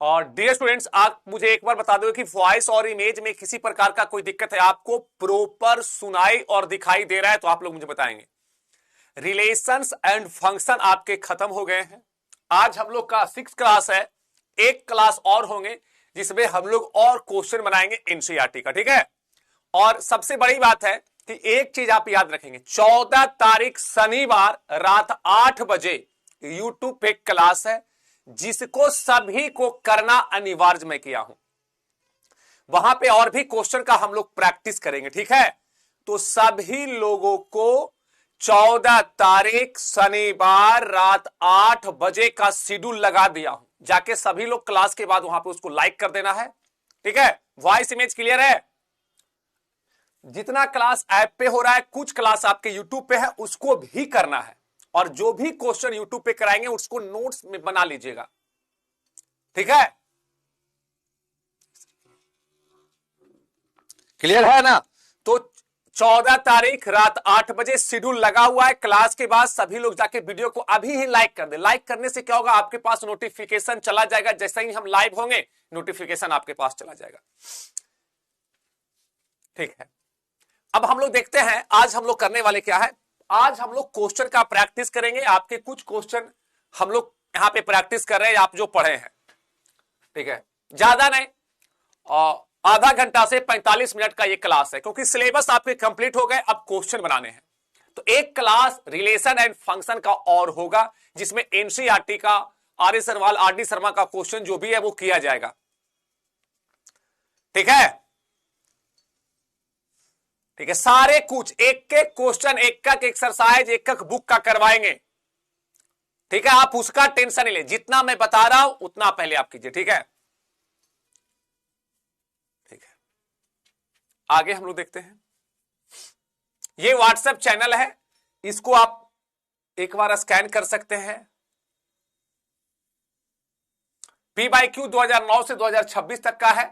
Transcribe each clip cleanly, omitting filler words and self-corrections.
और dear students, आप मुझे एक बार बता दो कि वॉइस और इमेज में किसी प्रकार का कोई दिक्कत है, आपको प्रॉपर सुनाई और दिखाई दे रहा है तो आप लोग मुझे बताएंगे। रिलेशंस एंड फंक्शन आपके खत्म हो गए हैं। आज हम लोग का 6th क्लास है, एक क्लास और होंगे जिसमें हम लोग और क्वेश्चन बनाएंगे एनसीईआरटी का, ठीक है। और सबसे बड़ी बात है कि एक चीज आप याद रखेंगे, 14 तारीख शनिवार रात 8 बजे यूट्यूब पे क्लास है जिसको सभी को करना अनिवार्य मैं किया हूं। वहां पे और भी क्वेश्चन का हम लोग प्रैक्टिस करेंगे, ठीक है। तो सभी लोगों को 14 तारीख शनिवार रात 8 बजे का शेड्यूल लगा दिया हूं, जाके सभी लोग क्लास के बाद वहां पे उसको लाइक कर देना है, ठीक है। वॉइस इमेज क्लियर है। जितना क्लास ऐप पे हो रहा है, कुछ क्लास आपके यूट्यूब पे है, उसको भी करना है। और जो भी क्वेश्चन यूट्यूब पे कराएंगे उसको नोट्स में बना लीजिएगा, ठीक है। क्लियर है ना। तो 14 तारीख रात 8 बजे शेड्यूल लगा हुआ है। क्लास के बाद सभी लोग जाके वीडियो को अभी ही लाइक कर दे। लाइक करने से क्या होगा, आपके पास नोटिफिकेशन चला जाएगा, जैसे ही हम लाइव होंगे नोटिफिकेशन आपके पास चला जाएगा, ठीक है। अब हम लोग देखते हैं आज हम लोग करने वाले क्या है। आज हम लोग क्वेश्चन का प्रैक्टिस करेंगे। आपके कुछ क्वेश्चन हम लोग यहां पे प्रैक्टिस कर रहे हैं, आप जो पढ़े हैं, ठीक है। ज्यादा नहीं, आधा घंटा से 45 मिनट का ये क्लास है, क्योंकि सिलेबस आपके कंप्लीट हो गए, अब क्वेश्चन बनाने हैं। तो एक क्लास रिलेशन एंड फंक्शन का और होगा जिसमें एनसीईआरटी का आर सरवाल आर डी शर्मा का क्वेश्चन जो भी है वो किया जाएगा, ठीक है। ठीक है, सारे कुछ एक एक क्वेश्चन, एक एक एक्सरसाइज, एक एक बुक का करवाएंगे, ठीक है। आप उसका टेंशन नहीं ले, जितना मैं बता रहा हूं उतना पहले आप कीजिए, ठीक है। ठीक है, आगे हम लोग देखते हैं। ये व्हाट्सएप चैनल है, इसको आप एक बार स्कैन कर सकते हैं। PYQ 2009 से 2026 तक का है।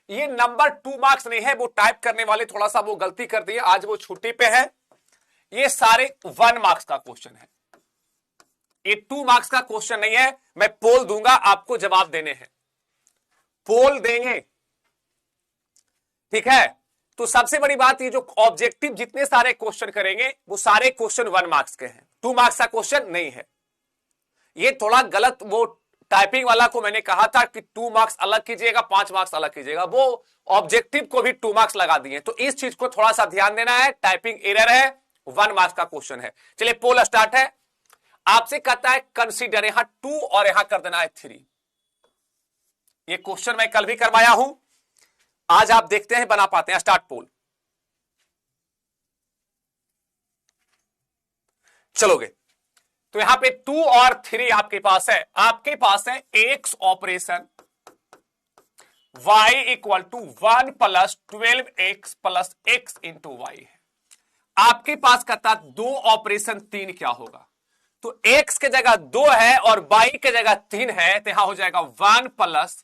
ये नंबर 2 मार्क्स नहीं है, वो टाइप करने वाले थोड़ा सा वो गलती कर दिए, आज वो छुट्टी पे है। ये सारे 1 मार्क्स का क्वेश्चन है, ये 2 मार्क्स का क्वेश्चन नहीं है। मैं पोल दूंगा, आपको जवाब देने हैं, पोल देंगे, ठीक है। तो सबसे बड़ी बात, ये जो ऑब्जेक्टिव जितने सारे क्वेश्चन करेंगे वो सारे क्वेश्चन 1 मार्क्स के हैं, 2 मार्क्स का क्वेश्चन नहीं है। ये थोड़ा गलत, वो टाइपिंग वाला को मैंने कहा था कि 2 मार्क्स अलग कीजिएगा, 5 मार्क्स अलग कीजिएगा, वो ऑब्जेक्टिव को भी 2 मार्क्स लगा दिए। तो इस चीज को थोड़ा सा ध्यान देना है, टाइपिंग एरर है, 1 मार्क्स का क्वेश्चन है। चलिए पोल स्टार्ट है। आपसे कहता है कंसीडर, यहां 2 और यहां कर देना है 3। ये क्वेश्चन मैं कल भी करवाया हूं, आज आप देखते हैं बना पाते हैं। स्टार्ट पोल, चलोगे। तो यहां पे 2 और 3 आपके पास है। आपके पास है X operation y equal to 1 plus 12x plus x into Y है। आपके पास कहता 2 ऑपरेशन 3 क्या होगा। तो x के जगह 2 है और y के जगह 3 है, तो यहां हो जाएगा 1 plus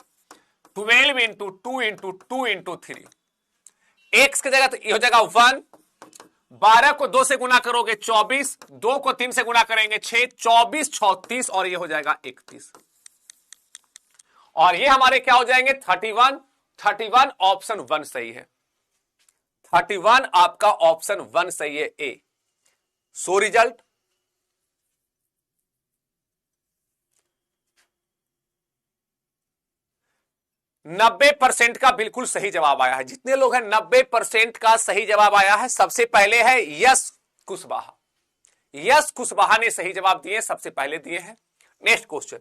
12 into 2 into 2 into 3। x की जगह तो ये हो जाएगा 1, 12 को 2 से गुना करोगे 24, 2 को 3 से गुना करेंगे 6, 24 36 और ये हो जाएगा 31। और ये हमारे क्या हो जाएंगे 31। 31 ऑप्शन 1 सही है, 31 आपका ऑप्शन 1 सही है, ए। सो रिजल्ट नब्बे % का बिल्कुल सही जवाब आया है। जितने लोग हैं 90% का सही जवाब आया है। सबसे पहले है यश कुशवाहा, यश कुशवाहा ने सही जवाब दिए, सबसे पहले दिए हैं। नेक्स्ट क्वेश्चन,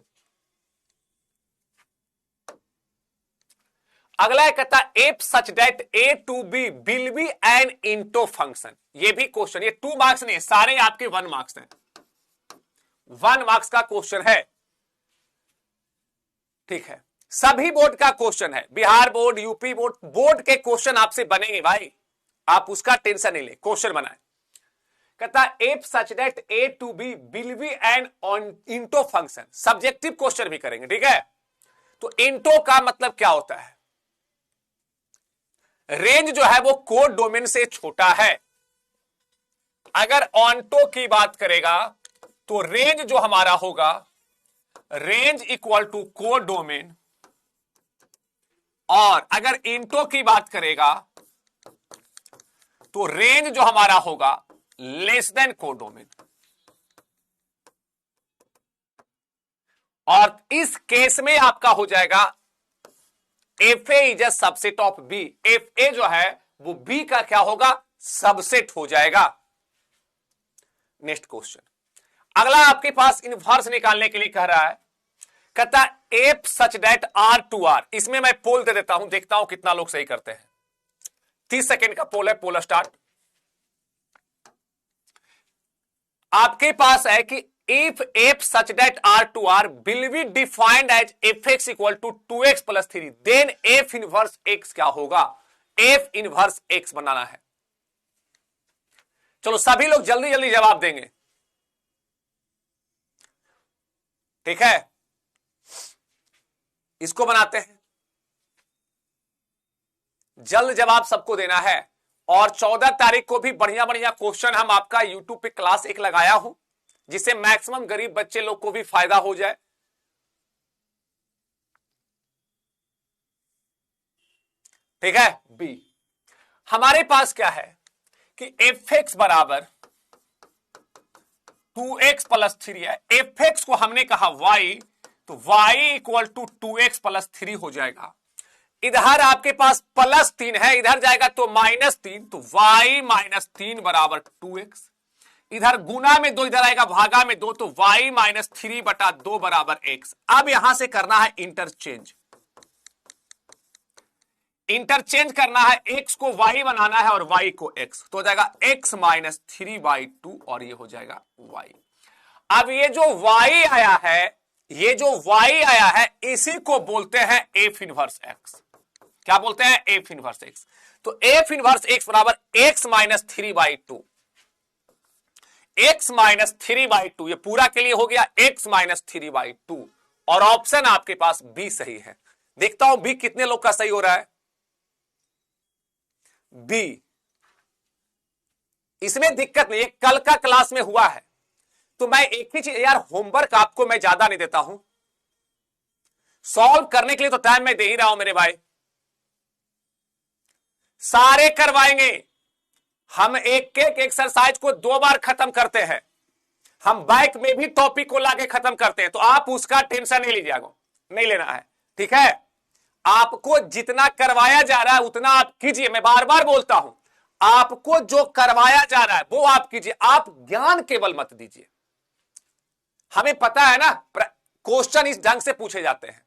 अगला है कहता F such that A to B will be an into function. ये भी क्वेश्चन, ये 2 मार्क्स नहीं, सारे आपके 1 मार्क्स हैं, 1 मार्क्स का क्वेश्चन है, ठीक है। सभी बोर्ड का क्वेश्चन है, Bihar board, UP board, board के क्वेश्चन आपसे बनेंगे भाई, आप उसका टेंशन नहीं ले, क्वेश्चन बनाए। कहता F such that A to B will be an into function. Subjective question भी करेंगे, ठीक है। तो इंटो का मतलब क्या होता है, रेंज जो है वो कोड डोमेन से छोटा है। अगर ऑन्टो की बात करेगा तो रेंज जो हमारा होगा, range equal to codomain और अगर इंटो की बात करेगा तो रेंज जो हमारा होगा लेस देन कोडोमेन। और इस केस में आपका हो जाएगा F A is a subset of B. F A जो है वो बी का क्या होगा, सबसेट हो जाएगा। नेक्स्ट क्वेश्चन, अगला आपके पास इनवर्स निकालने के लिए कह रहा है, कहता F such that R to R. इसमें मैं पोल दे देता हूं, देखता हूं कितना लोग सही करते हैं। 30 सेकेंड का पोल है, पोल स्टार्ट। आपके पास है कि if F such that R to R will be defined as F X equal to 2x plus 3, then F inverse X क्या होगा, एफ इनवर्स एक्स बनाना है। चलो सभी लोग जल्दी जल्दी जवाब देंगे, ठीक है। इसको बनाते हैं, जल्द जवाब सबको देना है। और 14 तारीख को भी बढ़िया बढ़िया क्वेश्चन हम आपका यूट्यूब पे क्लास एक लगाया हूं, जिससे मैक्सिमम गरीब बच्चे लोग को भी फायदा हो जाए। ठीक है। बी हमारे पास क्या है कि एफ एक्स बराबर 2x प्लस 3 है। एफ एक्स को हमने कहा y, तो y equal to 2x plus 3 हो जाएगा। इधर आपके पास प्लस 3 है, इधर जाएगा तो -3, तो y माइनस 3 बराबर 2x। इधर गुना में 2, इधर आएगा भागा में 2, तो y माइनस 3 बटा 2 बराबर x। अब यहां से करना है इंटरचेंज, इंटरचेंज करना है, x को y बनाना है और y को x, तो हो जाएगा x माइनस 3/2 और ये हो जाएगा y। अब ये जो y आया है, ये जो y आया है इसी को बोलते हैं एफ इनवर्स x। क्या बोलते हैं, एफ इनवर्स x। तो एफ इनवर्स x बराबर x माइनस 3/2, x माइनस 3/2, ये पूरा के लिए हो गया x माइनस 3/2। और ऑप्शन आपके पास बी सही है। देखता हूं बी कितने लोग का सही हो रहा है। बी, इसमें दिक्कत नहीं है, कल का क्लास में हुआ है। तो मैं एक ही चीज यार, होमवर्क आपको मैं ज्यादा नहीं देता हूं, सॉल्व करने के लिए तो टाइम मैं दे ही रहा हूं मेरे भाई, सारे करवाएंगे हम। एक एक एक्सरसाइज को 2 बार खत्म करते हैं, हम बैक में भी टॉपिक को लाके खत्म करते हैं, तो आप उसका टेंशन नहीं लीजिएगा, नहीं लेना है, ठीक है। आपको जितना करवाया जा रहा है उतना आप कीजिए। मैं बार बार बोलता हूं, आपको जो करवाया जा रहा है वो आप कीजिए, आप ज्ञान केवल मत दीजिए। हमें पता है ना क्वेश्चन इस ढंग से पूछे जाते हैं।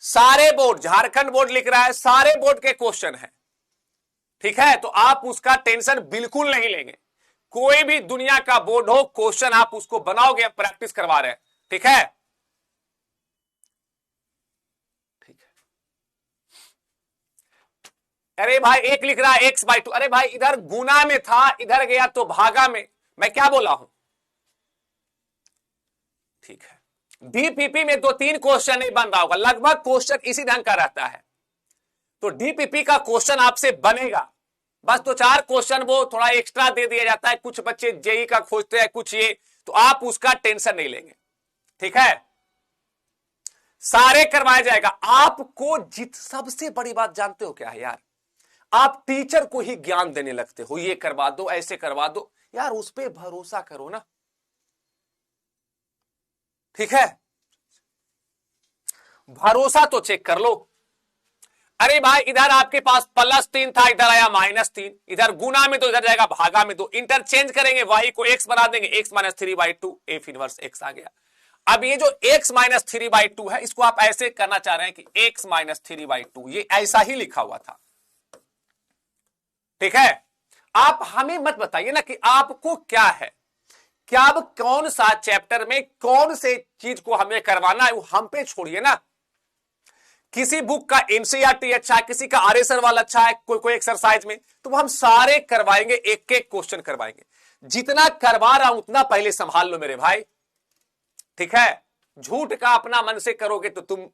सारे बोर्ड, झारखंड बोर्ड लिख रहा है, सारे बोर्ड के क्वेश्चन है, ठीक है। तो आप उसका टेंशन बिल्कुल नहीं लेंगे। कोई भी दुनिया का बोर्ड हो, क्वेश्चन आप उसको बनाओगे, प्रैक्टिस करवा रहे हैं, ठीक है। ठीक है। अरे भाई एक लिख रहा है x/2, अरे भाई इधर गुना में था, इधर गया तो भागा में, मैं क्या बोला हूं, ठीक है। डीपीपी में 2-3 क्वेश्चन नहीं बन रहा होगा, लगभग क्वेश्चन इसी ढंग का रहता है। तो डीपीपी का क्वेश्चन आपसे बनेगा, बस 2-4 क्वेश्चन वो थोड़ा एक्स्ट्रा दे दिया जाता है। कुछ बच्चे जेई का खोजते हैं, कुछ ये, तो आप उसका टेंशन नहीं लेंगे, ठीक है। सारे करवाया जाएगा आपको। सबसे बड़ी बात जानते हो क्या है यार, आप टीचर को ही ज्ञान देने लगते हो, ये करवा दो, ऐसे करवा दो, यार उस पर भरोसा करो ना, ठीक है। भरोसा तो चेक कर लो। अरे भाई इधर आपके पास +3 था, इधर आया -3, इधर गुना में 2, इधर जाएगा भागा में 2, इंटरचेंज करेंगे, y को x बना देंगे, x minus 3/2, F inverse x आ गया। अब ये जो x माइनस 3/2 है, इसको आप ऐसे करना चाह रहे हैं कि x माइनस 3/2, ये ऐसा ही लिखा हुआ था, ठीक है। आप हमें मत बताइए ना कि आपको क्या है, क्या अब कौन सा चैप्टर में कौन से चीज को हमें करवाना है, वो हम पे छोड़िए ना। किसी बुक का एनसीईआरटी अच्छा है, किसी का आरएसआर वाला अच्छा है, कोई एक्सरसाइज में, तो हम सारे करवाएंगे, एक एक क्वेश्चन करवाएंगे। जितना करवा रहा हूं उतना पहले संभाल लो मेरे भाई, ठीक है। झूठ का अपना मन से करोगे तो तुम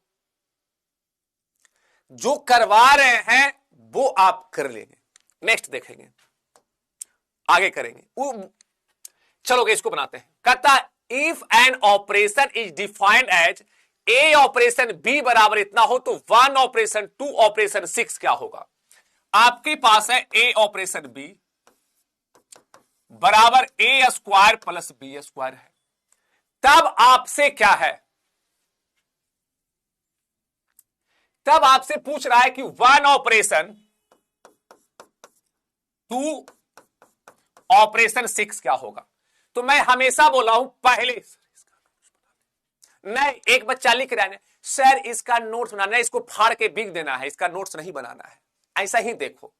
जो करवा रहे हैं वो आप कर लेंगे। नेक्स्ट देखेंगे, आगे करेंगे। चलोगे इसको बनाते हैं। कहता if an operation is defined as A operation B बराबर इतना हो तो 1 ऑपरेशन 2 ऑपरेशन 6 क्या होगा? आपके पास है ए ऑपरेशन बी बराबर ए स्क्वायर प्लस बी स्क्वायर है। तब आपसे क्या है, तब आपसे पूछ रहा है कि 1 ऑपरेशन 2 ऑपरेशन 6 क्या होगा। तो मैं हमेशा बोला हूं पहले, नहीं एक बच्चा लिख रहा है सर इसका नोट्स बनाना है, इसको फाड़ के बिक देना है, इसका नोट्स नहीं बनाना है, ऐसा ही देखो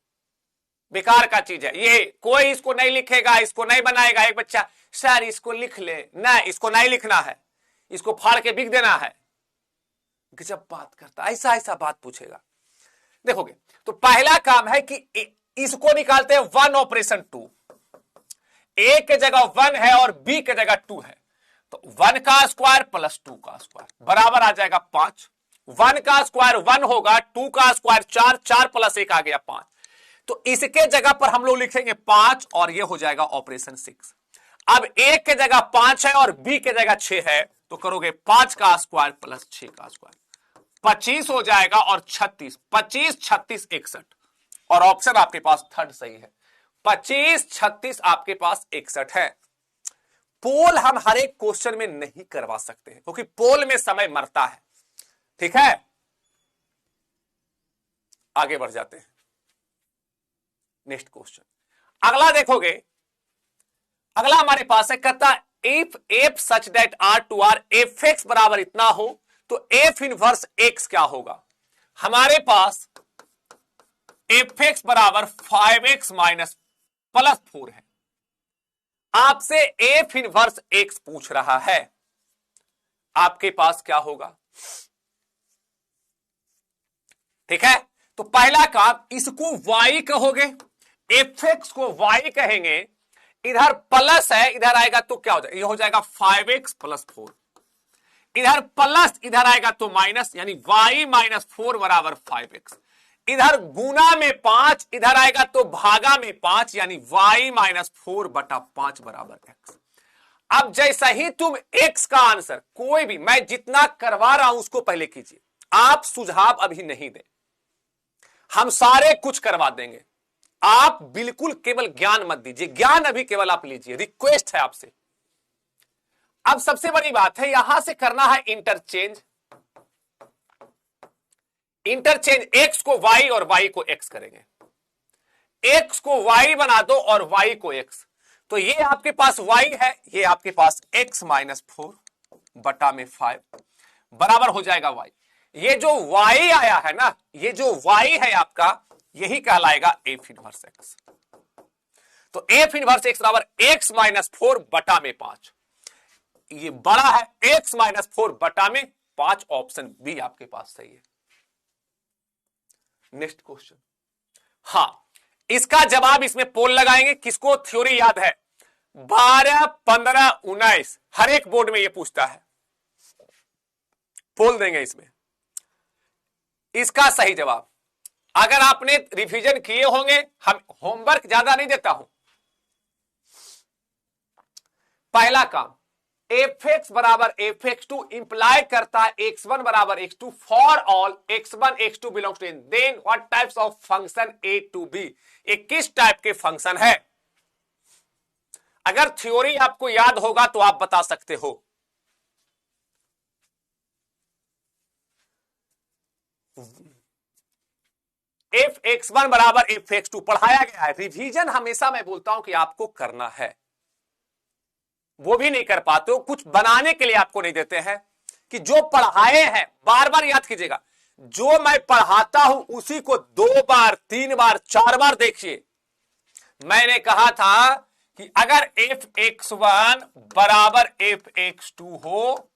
बेकार का चीज है ये, कोई इसको नहीं लिखेगा, इसको नहीं बनाएगा। एक बच्चा सर इसको लिख ले, नहीं इसको नहीं लिखना है, इसको फाड़ के बिक देना है। जब बात करता ऐसा ऐसा बात पूछेगा, देखोगे। तो पहला काम है कि इसको निकालते हैं 1 ऑपरेशन 2, ए के जगह 1 है और बी के जगह 2 है, तो 1 का स्क्वायर प्लस 2 का स्क्वायर बराबर आ जाएगा 5। 1 का स्क्वायर 1 होगा, 2 का स्क्वायर 4, 4 प्लस 1 आ गया 5। तो इसके जगह पर हम लोग लिखेंगे 5 और ये हो जाएगा ऑपरेशन 6। अब ए के जगह 5 है और बी के जगह 6 है, तो करोगे 5 का स्क्वायर प्लस 6 का स्क्वायर, 25 हो जाएगा और 36, 25 36 61, और ऑप्शन आपके पास थर्ड सही है। 25 36 आपके पास 61 है। पोल हम हर एक क्वेश्चन में नहीं करवा सकते हैं क्योंकि पोल में समय मरता है, ठीक है। आगे बढ़ जाते हैं, नेक्स्ट क्वेश्चन अगला देखोगे। अगला हमारे पास है, कहता if F such that R to R F X बराबर इतना हो तो एफ इनवर्स एक्स क्या होगा। हमारे पास एफ एक्स बराबर 5x माइनस प्लस 4 है, आपसे एफ इनवर्स एक्स पूछ रहा है, आपके पास क्या होगा, ठीक है। तो पहला काम, इसको y कहोगे, एफ एक्स को y कहेंगे, इधर प्लस है इधर आएगा तो क्या हो जाएगा, ये हो जाएगा 5x प्लस 4, इधर प्लस इधर आएगा तो माइनस, यानी y माइनस 4 बराबर 5x, इधर गुना में 5 इधर आएगा तो भागा में 5, यानी y माइनस 4 बटा 5 बराबर x। अब जैसा ही तुम x का आंसर, कोई भी मैं जितना करवा रहा हूं उसको पहले कीजिए, आप सुझाव अभी नहीं दें, हम सारे कुछ करवा देंगे, आप बिल्कुल केवल ज्ञान मत दीजिए, ज्ञान अभी केवल आप लीजिए, रिक्वेस्ट है आपसे। अब सबसे बड़ी बात है, यहां से करना है इंटरचेंज, इंटरचेंज x को y और y को x करेंगे, x को y बना दो और y को x, तो ये आपके पास y है, ये आपके पास x माइनस 4 बटा में 5 बराबर हो जाएगा y। ये जो y आया है ना, ये जो y है आपका, यही कहलाएगा एफ इनवर्स x। तो एफ इनवर्स x बराबर x माइनस 4 बटा में 5, ये बड़ा है x माइनस 4 बटा में 5, ऑप्शन बी आपके पास सही है। नेक्स्ट क्वेश्चन, हां इसका जवाब इसमें पोल लगाएंगे, किसको थ्योरी याद है, 12 15 19 हर एक बोर्ड में ये पूछता है, पोल देंगे इसमें। इसका सही जवाब, अगर आपने रिवीजन किए होंगे, हम होमवर्क ज्यादा नहीं देता हूं, पहला काम एफ एक्स बराबर एफ एक्स टू इंप्लाई करता है x1 बराबर x2 for all x1 x2 belongs to n, then what types of function a to b, ये किस टाइप के फंक्शन है। अगर थ्योरी आपको याद होगा तो आप बता सकते हो। एफ x1 बराबर एफ x2 पढ़ाया गया है, रिवीजन हमेशा मैं बोलता हूं कि आपको करना है, वो भी नहीं कर पाते हो, कुछ बनाने के लिए आपको नहीं देते हैं, कि जो पढ़ाए हैं बार बार याद कीजिएगा, जो मैं पढ़ाता हूं उसी को 2 बार 3 बार 4 बार देखिए। मैंने कहा था कि अगर एफ x1 बराबर एफ x2 हो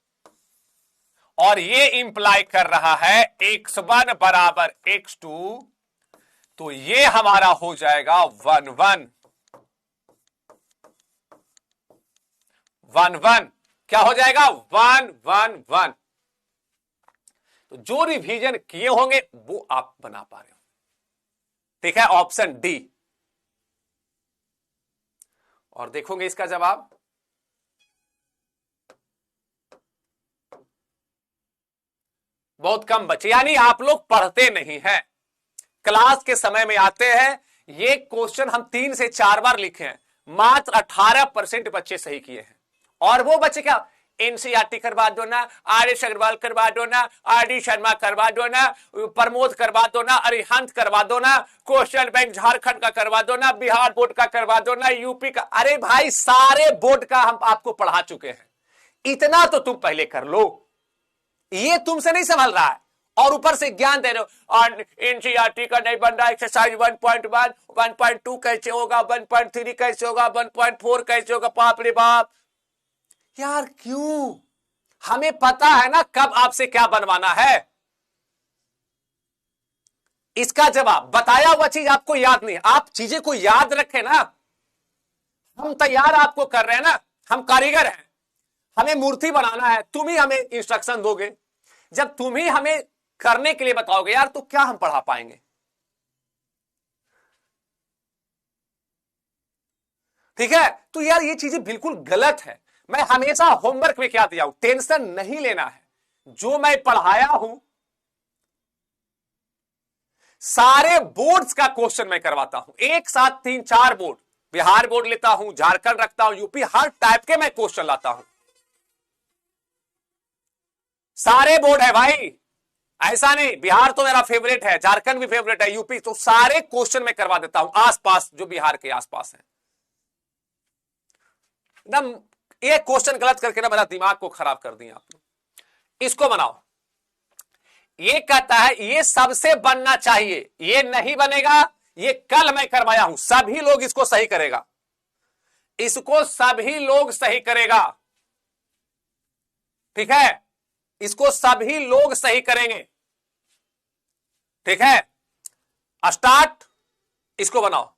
और ये इंप्लाई कर रहा है x1 बराबर x2, तो ये हमारा हो जाएगा 1 1 1 1, क्या हो जाएगा 1 1 1। तो जो रिवीजन किए होंगे वो आप बना पा रहे हो, ठीक है, ऑप्शन डी। और देखोगे इसका जवाब, बहुत कम बच्चे, यानी आप लोग पढ़ते नहीं हैं, क्लास के समय में आते हैं। ये क्वेश्चन हम 3 से 4 बार लिखे हैं, मात्र 18% बच्चे सही किए हैं। और वो बच्चे क्या, एनसीईआरटी करवा दो ना, आर.एस. अग्रवाल करवा दो ना, आर.डी. शर्मा करवा दो ना, प्रमोद करवा दो ना, अरिहंत करवा दो ना, क्वेश्चन बैंक झारखंड का करवा दो ना, बिहार बोर्ड का करवा दो ना, यूपी का। अरे भाई सारे बोर्ड का हम आपको पढ़ा चुके हैं, इतना तो तुम पहले कर लो, ये तुमसे नहीं संभल रहा है। और ऊपर से ज्ञान दे रहे हो, और एनसीईआरटी का नहीं बन रहा, एक्सरसाइज 1.1 1.2 कैसे होगा, 1.3 कैसे होगा, 1.4 कैसे होगा, बाप रे बाप यार क्यों? हमें पता है ना कब आपसे क्या बनवाना है। इसका जवाब बताया हुआ चीज आपको याद नहीं, आप चीजें को याद रखें ना। हम तैयार आपको कर रहे हैं ना, हम कारीगर हैं, हमें मूर्ति बनाना है, तुम ही हमें इंस्ट्रक्शन दोगे। जब तुम ही हमें करने के लिए बताओगे यार, तो क्या हम पढ़ा पाएंगे? ठीक है, तो यार ये चीजें बिल्कुल गलत है। मैं हमेशा होमवर्क में क्या दिया हूं, टेंशन नहीं लेना है, जो मैं पढ़ाया हूं सारे बोर्ड्स का क्वेश्चन मैं करवाता हूं, एक साथ 3-4 बोर्ड, बिहार बोर्ड लेता हूं, झारखंड रखता हूं, यूपी, हर टाइप के मैं क्वेश्चन लाता हूं। सारे बोर्ड है भाई, ऐसा नहीं बिहार तो मेरा फेवरेट है, झारखंड भी फेवरेट है, यूपी, तो सारे क्वेश्चन मैं करवा देता हूं आसपास, जो बिहार के आसपास है। एकदम ये क्वेश्चन गलत करके ना मेरा दिमाग को खराब कर दिया आप लोग। इसको बनाओ, ये कहता है ये सबसे बनना चाहिए, ये नहीं बनेगा, ये कल मैं करवाया हूं, सभी लोग इसको सही करेगा, इसको सभी लोग सही करेगा, ठीक है, इसको सभी लोग सही करेंगे, ठीक है। स्टार्ट, इसको बनाओ,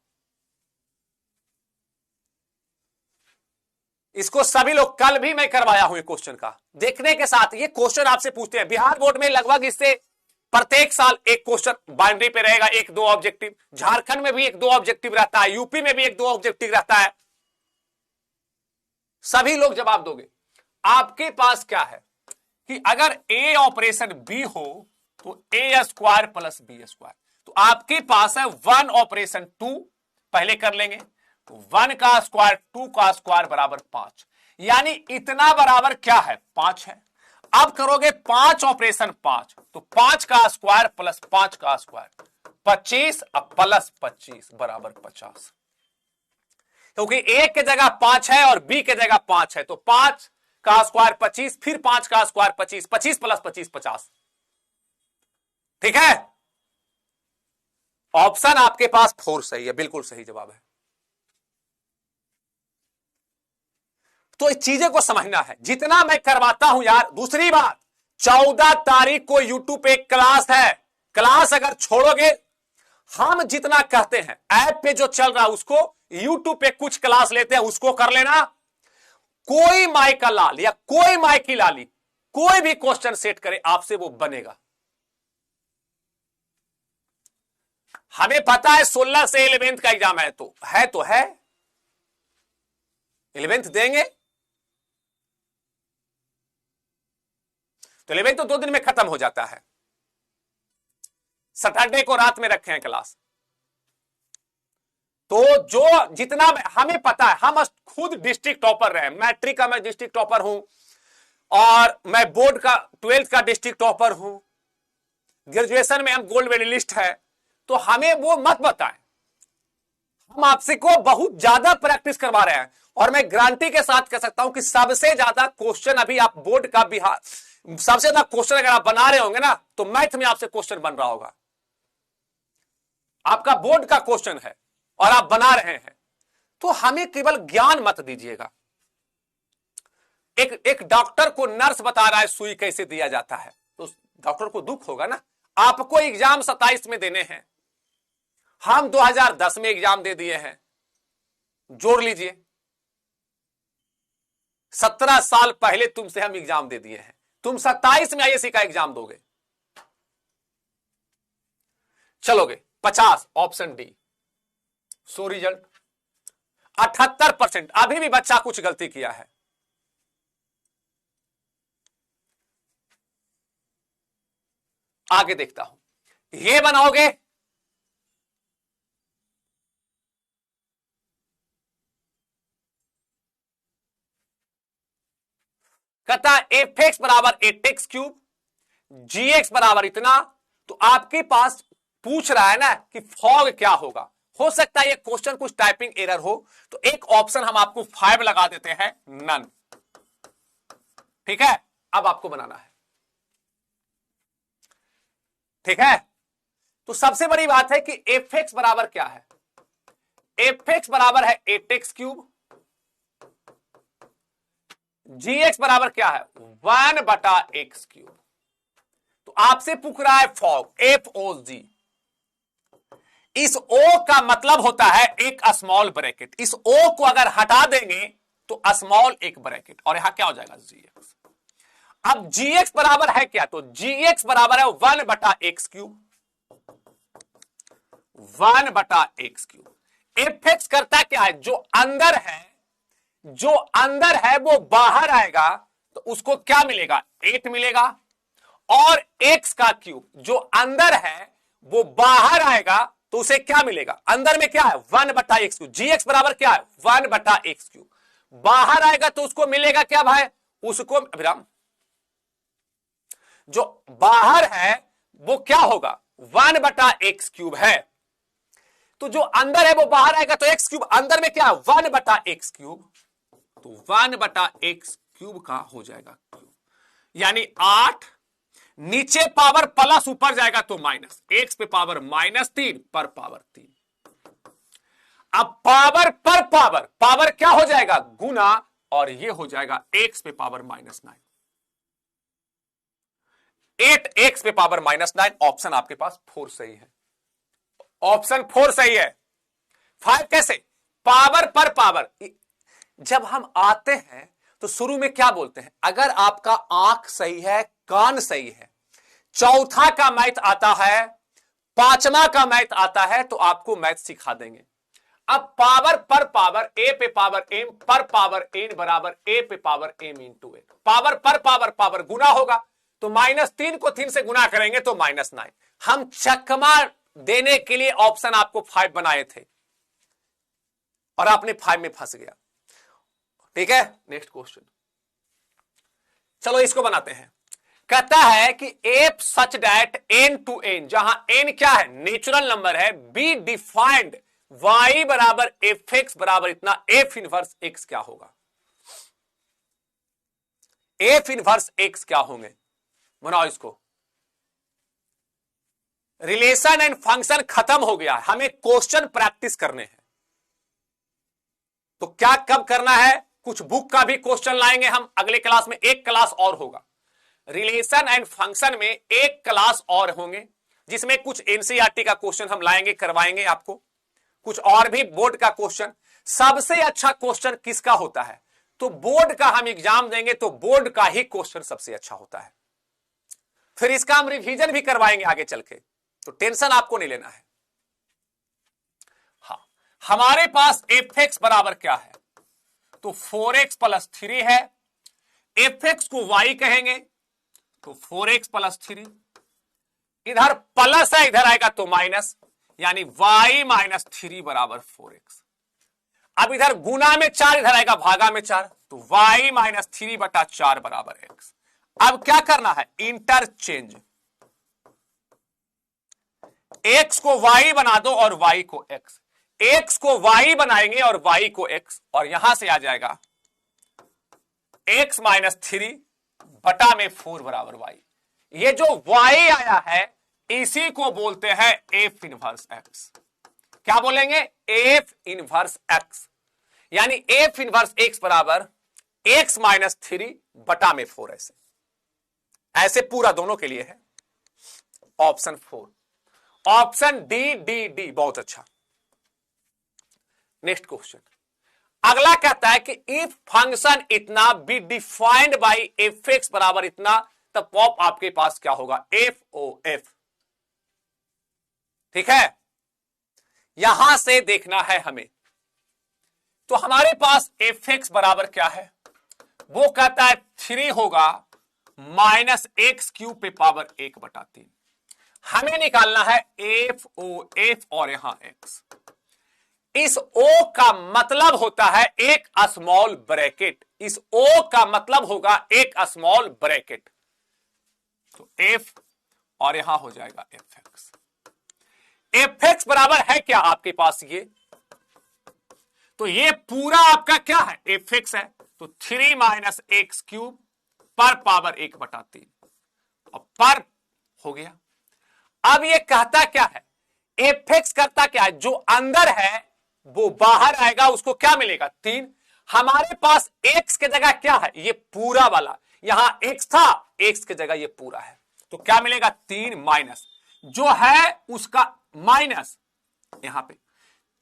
इसको सभी लोग, कल भी मैं करवाया हूं क्वेश्चन का देखने के साथ। ये क्वेश्चन आपसे पूछते हैं, बिहार बोर्ड में लगभग इससे प्रत्येक साल एक क्वेश्चन बाउंड्री पे रहेगा, 1-2 ऑब्जेक्टिव, झारखंड में भी 1-2 ऑब्जेक्टिव रहता है, यूपी में भी 1-2 ऑब्जेक्टिव रहता है, सभी लोग जवाब दोगे। आपके पास क्या है कि अगर ए ऑपरेशन बी हो तो ए स्क्वायर प्लस बी स्क्वायर, तो आपके पास है 1 ऑपरेशन 2, पहले कर लेंगे, 1 का स्क्वायर 2 का स्क्वायर बराबर 5, यानी इतना बराबर क्या है, 5 है। अब करोगे 5 ऑपरेशन 5, तो 5 का स्क्वायर प्लस 5 का स्क्वायर 25, अब प्लस 25 बराबर 50, क्योंकि ए के जगह 5 है और बी के जगह 5 है, तो 5 का स्क्वायर 25, फिर 5 का स्क्वायर 25, 25 प्लस 25 50, ठीक है। ऑप्शन आपके पास 4 सही है, बिल्कुल सही जवाब है। तो इस चीजें को समझना है, जितना मैं करवाता हूं यार। दूसरी बात, 14 तारीख को यूट्यूब पे एक क्लास है, क्लास अगर छोड़ोगे, हम जितना कहते हैं ऐप पे जो चल रहा है उसको, यूट्यूब पे कुछ क्लास लेते हैं उसको कर लेना। कोई माई का लाल या कोई माई की लाली कोई भी क्वेश्चन सेट करे आपसे, वो बनेगा। हमें पता है 16 से 11th का एग्जाम है, तो है 11th देंगे, तो 11th तो 2 दिन में खत्म हो जाता है, सैटरडे को रात में रखे हैं क्लास। तो जो जितना हमें पता है, हम खुद डिस्ट्रिक्ट टॉपर रहे, मैट्रिक का मैं डिस्ट्रिक्ट टॉपर हूं, और मैं बोर्ड का 12th का डिस्ट्रिक्ट टॉपर हूं, ग्रेजुएशन में हम गोल्ड मेडलिस्ट है, तो हमें वो मत बताएं। हम आपसे को बहुत ज्यादा प्रैक्टिस करवा रहे हैं, और मैं गारंटी के साथ कह सकता हूं कि सबसे ज्यादा क्वेश्चन अभी आप बोर्ड का बिहार, सबसे ज्यादा क्वेश्चन अगर आप बना रहे होंगे ना, तो मैथ में आपसे क्वेश्चन बन रहा होगा, आपका बोर्ड का क्वेश्चन है और आप बना रहे हैं। तो हमें केवल ज्ञान मत दीजिएगा। एक डॉक्टर को नर्स बता रहा है सुई कैसे दिया जाता है, तो डॉक्टर को दुख होगा ना। आपको एग्जाम 27 में देने हैं, हम 2010 में एग्जाम दे दिए हैं, जोड़ लीजिए, 17 साल पहले तुमसे हम एग्जाम दे दिए हैं, तुम 27 में आईएएस का एग्जाम दोगे, चलोगे 50, ऑप्शन डी। So result 78%। अभी भी बच्चा कुछ गलती किया है, आगे देखता हूं, ये बनाओगे, कहता एफ एक्स बराबर 8x क्यूब, जी एक्स बराबर इतना। तो आपके पास पूछ रहा है ना कि फॉग क्या होगा। हो सकता है ये क्वेश्चन कुछ टाइपिंग एरर हो, तो एक ऑप्शन हम आपको 5 लगा देते हैं, नन। ठीक है, अब आपको बनाना है। ठीक है, तो सबसे बड़ी बात है कि एफ एक्स बराबर क्या है। एफ एक्स बराबर है 8x क्यूब, जी एक्स बराबर क्या है 1/x क्यूब। तो आपसे पूछ रहा है फॉग, एफ ओ जी। इस ओ का मतलब होता है एक स्मॉल ब्रैकेट, इस ओ को अगर हटा देंगे तो स्मॉल एक ब्रैकेट, और यहां क्या हो जाएगा जी एक्स। अब जी एक्स बराबर है क्या, तो जी एक्स बराबर है 1/x cube, 1/x cube. F x करता क्या है, जो अंदर है, जो अंदर है वो बाहर आएगा, तो उसको क्या मिलेगा 8 मिलेगा। और x का क्यूब जो अंदर है वो बाहर आएगा, तो उसे क्या मिलेगा, अंदर में क्या है 1/x क्यूब। जी एक्स बराबर क्या है 1/x क्यूब, बाहर आएगा तो उसको मिलेगा क्या भाई, उसको अभिराम, जो बाहर है वो क्या होगा 1/x क्यूब है। तो जो अंदर है वो बाहर आएगा, तो x क्यूब अंदर में क्या है 1/x क्यूब, तो 1/x क्यूब का हो जाएगा क्यूब, यानी 8, नीचे पावर प्लस ऊपर जाएगा तो माइनस, x पे पावर -3 पर पावर 3। अब पावर पर पावर, पावर क्या हो जाएगा गुना, और ये हो जाएगा x पे पावर -9, 8x पे पावर -9। ऑप्शन आपके पास 4 सही है, ऑप्शन 4 सही है। 5 कैसे, पावर पर पावर। जब हम आते हैं तो शुरू में क्या बोलते हैं, अगर आपका आंख सही है, कान सही है, चौथा का मैथ आता है, पांचवा का मैथ आता है, तो आपको मैथ सिखा देंगे। अब पावर पर पावर, a पे पावर m पर पावर n बराबर a पे power m into n। Power पर पावर, पावर गुना होगा, तो -3 को 3 से गुना करेंगे तो -9। हम चकमा देने के लिए ऑप्शन आपको 5 बनाए थे और आपने 5 में फंस गया। ठीक है, नेक्स्ट क्वेश्चन, चलो इसको बनाते हैं। कहता है कि F such that n to n, जहां n क्या है नेचुरल नंबर है, बी डिफाइंड y बराबर एफ एक्स बराबर इतना, एफ इनवर्स x क्या होगा, एफ इनवर्स x क्या होंगे, बनाओ इसको। रिलेशन एंड फंक्शन खत्म हो गया है, हमें क्वेश्चन प्रैक्टिस करने हैं। तो क्या कब करना है, कुछ बुक का भी क्वेश्चन लाएंगे हम अगले क्लास में, एक क्लास और होगा। रिलेशन एंड फंक्शन में एक क्लास और होंगे, जिसमें कुछ एनसीईआरटी का क्वेश्चन हम लाएंगे, करवाएंगे आपको, कुछ और भी बोर्ड का क्वेश्चन। सबसे अच्छा क्वेश्चन किसका होता है, तो बोर्ड का हम एग्जाम देंगे तो बोर्ड का ही क्वेश्चन सबसे अच्छा होता है। फिर इसका हम रिवीजन भी करवाएंगे आगे चल के, तो टेंशन आपको नहीं लेना है। हाँ, हमारे पास एफ एक्स बराबर क्या है, तो 4x + 3 है। एफ एक्स को y कहेंगे तो 4x + 3, इधर प्लस है इधर आएगा तो माइनस, यानी y - 3 बराबर 4x। अब इधर गुना में 4, इधर आएगा भागा में 4, तो y - 3/4 बराबर x। अब क्या करना है, इंटरचेंज, x को y बना दो और y को x, x को y बनाएंगे और y को x, और यहां से आ जाएगा x - 3 बटा में 4 बराबर y। ये जो y आया है इसी को बोलते हैं f इनवर्स x। क्या बोलेंगे, f इनवर्स x, यानी f इनवर्स x बराबर x - 3 बटा में 4। ऐसे पूरा दोनों के लिए है, option 4, option D D D, बहुत अच्छा। नेक्स्ट क्वेश्चन, अगला कहता है कि इफ फंक्शन इतना be defined by F X बराबर इतना, तब पॉप आपके पास क्या होगा, एफ ओ एफ। ठीक है, यहां से देखना है हमें। तो हमारे पास एफ एक्स बराबर क्या है, वो कहता है 3 होगा -x³ पे पावर 1/3। हमें निकालना है एफ ओ, एफ और यहां एक्स। इस ओ का मतलब होता है एक स्मॉल ब्रैकेट, इस ओ का मतलब होगा एक स्मॉल ब्रैकेट। तो एफ और यहां हो जाएगा एफ एक्स। एफ एक्स बराबर है क्या आपके पास ये, तो ये पूरा आपका क्या है एफ एक्स है, तो 3 माइनस एक्स क्यूब पर पावर 1/3 और पर हो गया। अब ये कहता क्या है, एफ एक्स करता क्या है, जो अंदर है वो बाहर आएगा, उसको क्या मिलेगा 3। हमारे पास एक्स की जगह क्या है, ये पूरा वाला, यहां एक्स था, एक्स की जगह ये पूरा है, तो क्या मिलेगा 3 माइनस जो है उसका माइनस, यहां पे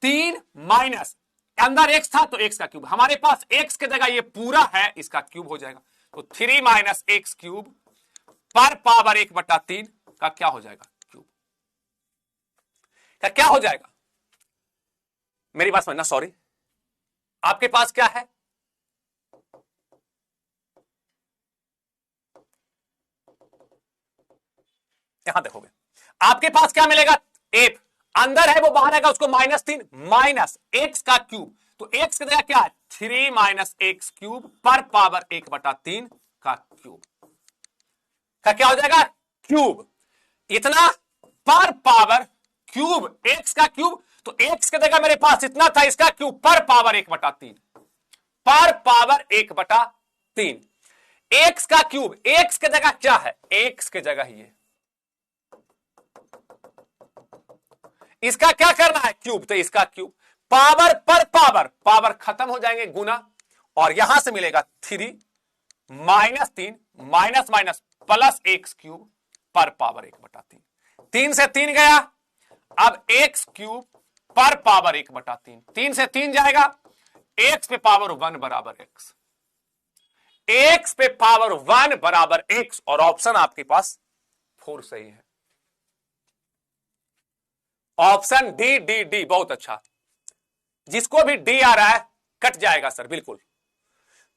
3 माइनस अंदर एक्स था तो एक्स का क्यूब, हमारे पास एक्स की जगह ये पूरा है, इसका क्यूब हो जाएगा, तो 3 माइनस एक्स क्यूब पर पावर 1/3 का क्या हो जाएगा क्यूब, का क्या हो जाएगा। मेरी बात समझना, सॉरी, आपके पास क्या है, यहां देखोगे आपके पास क्या मिलेगा, एफ अंदर है वो बाहर आएगा, उसको -3 माइनस एक्स का क्यूब, तो एक्स की जगह क्या है 3 माइनस एक्स क्यूब पर पावर 1/3 का क्यूब, का क्या हो जाएगा क्यूब, इतना पर पावर क्यूब एक्स का क्यूब, तो एक्स की जगह मेरे पास इतना था, इसका क्यूब पर पावर 1/3, पर पावर 1/3, एक्स का क्यूब, एक्स की जगह क्या है, एक्स की जगह ये, इसका क्या करना है क्यूब, तो इसका क्यूब, पावर पर पावर, पावर खत्म हो जाएंगे गुना, और यहां से मिलेगा 3 -3 minus minus plus x cube पर पावर 1/3, 3 से 3 गया, अब एक्स क्यूब पर पावर 1/3, 3 से 3 जाएगा, एक्स पे पावर 1 बराबर एक्स, एक्स पे पावर 1 बराबर एक्स, और ऑप्शन आपके पास 4 सही है, ऑप्शन डी डी डी, बहुत अच्छा, जिसको भी डी आ रहा है कट जाएगा सर, बिल्कुल।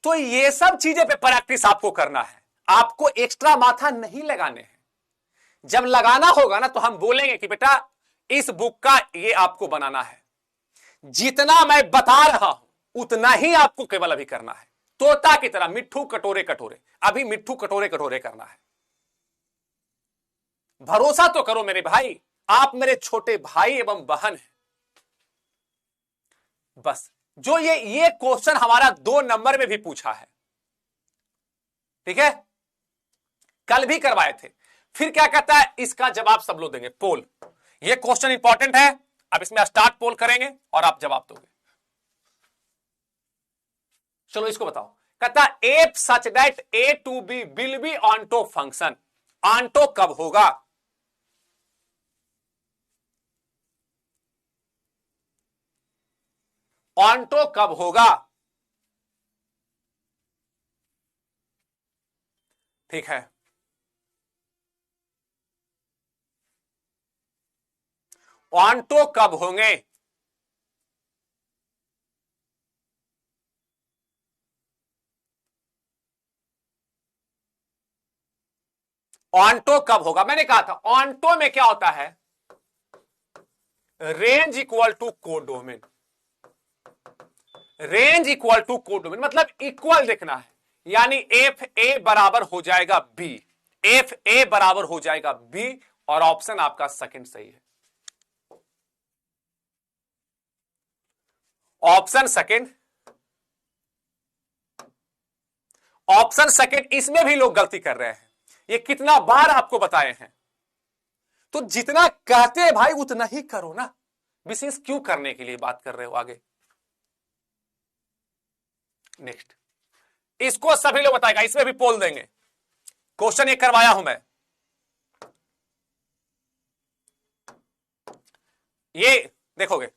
तो ये सब चीजें पे प्रैक्टिस आपको करना है, आपको एक्स्ट्रा माथा नहीं लगाने हैं, जब लगाना होगा ना तो हम बोलेंगे कि बेटा इस बुक का ये आपको बनाना है, जितना मैं बता रहा हूं उतना ही आपको केवल अभी करना है, तोता की तरह मिट्ठू कटोरे कटोरे, अभी मिट्ठू कटोरे कटोरे करना है, भरोसा तो करो मेरे भाई, आप मेरे छोटे भाई एवं बहन हैं। बस जो ये क्वेश्चन हमारा 2 नंबर में भी पूछा है, ठीक है, कल भी करवाए थे, फिर क्या कहता है इसका जवाब सब लोग देंगे, पोल, ये क्वेश्चन इंपॉर्टेंट है, अब इसमें स्टार्ट पोल करेंगे और आप जवाब दोगे। चलो इसको बताओ, कहता F such that A to B will be onto function, onto कब होगा, ऑन्टो कब होगा, ठीक है, ऑन्टो कब होंगे, ऑन्टो कब होगा, मैंने कहा था ऑन्टो में क्या होता है, range equal to codomain, range equal to codomain मतलब इक्वल देखना है, यानी एफ ए बराबर हो जाएगा बी, एफ ए बराबर हो जाएगा बी, और ऑप्शन आपका सेकंड सही है, ऑप्शन सेकंड, ऑप्शन सेकंड, इसमें भी लोग गलती कर रहे हैं, ये कितना बार आपको बताए हैं, तो जितना कहते हैं भाई उतना ही करो ना, विशेष क्यों करने के लिए बात कर रहे हो आगे। नेक्स्ट, इसको सभी लोग बताएगा, इसमें भी पोल देंगे, क्वेश्चन ये करवाया हूं मैं, ये देखोगे,